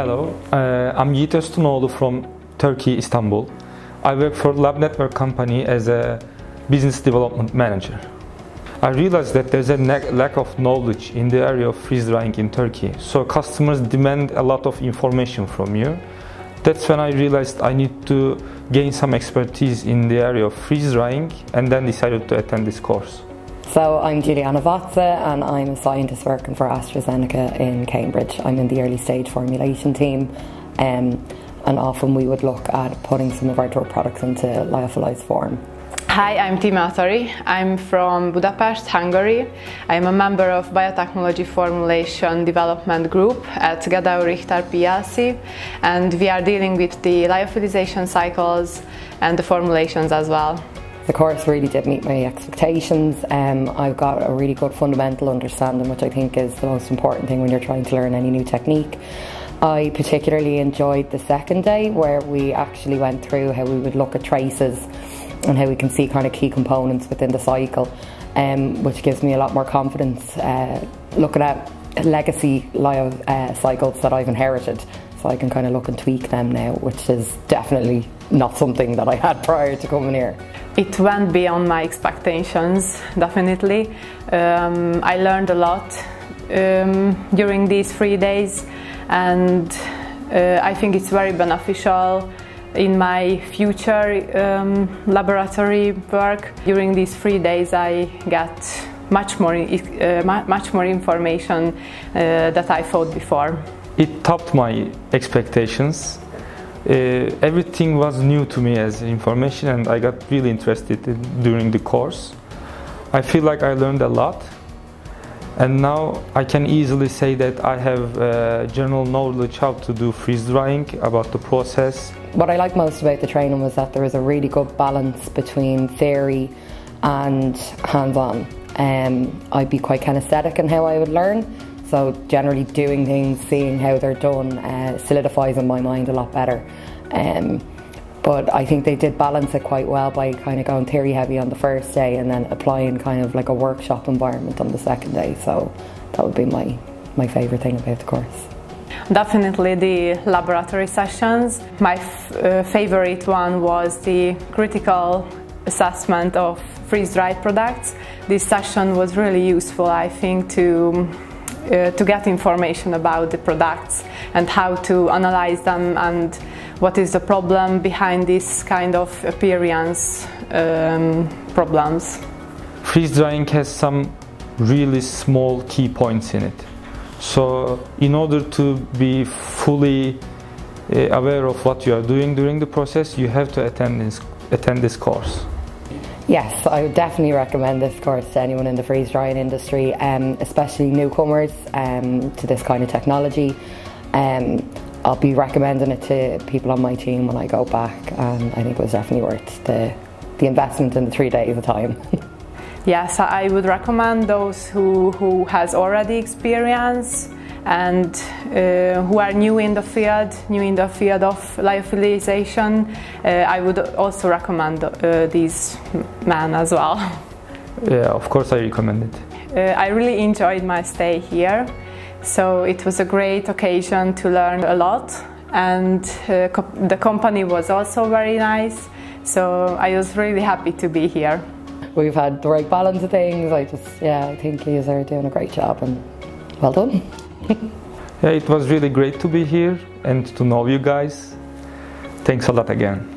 Hello, I'm Yiğit Öztunoğlu from Turkey, Istanbul. I work for Lab Network company as a business development manager. I realized that there's a lack of knowledge in the area of freeze drying in Turkey, so customers demand a lot of information from you. That's when I realized I need to gain some expertise in the area of freeze drying, and then decided to attend this course. So I'm Juliana Vatsa and I'm a scientist working for AstraZeneca in Cambridge. I'm in the early stage formulation team, and often we would look at putting some of our drug products into lyophilized form. Hi, I'm Arie. I'm from Budapest, Hungary. I'm a member of Biotechnology Formulation Development Group at Gedeon Richter plc, and we are dealing with the lyophilization cycles and the formulations as well. The course really did meet my expectations. I've got a really good fundamental understanding, which I think is the most important thing when you're trying to learn any new technique. I particularly enjoyed the second day, where we actually went through how we would look at traces and how we can see kind of key components within the cycle, which gives me a lot more confidence looking at legacy cycles that I've inherited. So I can kind of look and tweak them now, which is definitely not something that I had prior to coming here. It went beyond my expectations, definitely. I learned a lot during these 3 days, and I think it's very beneficial in my future laboratory work. During these 3 days I got much more information that I thought before. It topped my expectations. Everything was new to me as information, and I got really interested during the course. I feel like I learned a lot, and now I can easily say that I have general knowledge how to do freeze drying, about the process. What I liked most about the training was that there was a really good balance between theory and hands-on. I'd be quite kinesthetic in how I would learn, so generally doing things, seeing how they're done, solidifies in my mind a lot better. But I think they did balance it quite well by kind of going theory heavy on the first day and then applying kind of like a workshop environment on the second day. So that would be my favourite thing about the course. Definitely the laboratory sessions. My favourite one was the critical assessment of freeze-dried products. This session was really useful, I think, to get information about the products and how to analyze them and what is the problem behind this kind of appearance problems. Freeze drying has some really small key points in it. So in order to be fully aware of what you are doing during the process, you have to attend this course. Yes, I would definitely recommend this course to anyone in the freeze drying industry, especially newcomers to this kind of technology. I'll be recommending it to people on my team when I go back, and I think it was definitely worth the investment in the 3 days of time. Yes, I would recommend those who has already experience and who are new in the field of lyophilization. I would also recommend these men as well. Yeah, of course I recommend it. I really enjoyed my stay here, so it was a great occasion to learn a lot, and the company was also very nice, so I was really happy to be here. We've had the right balance of things. I think you are doing a great job, and well done. Yeah, it was really great to be here and to know you guys. Thanks a lot again.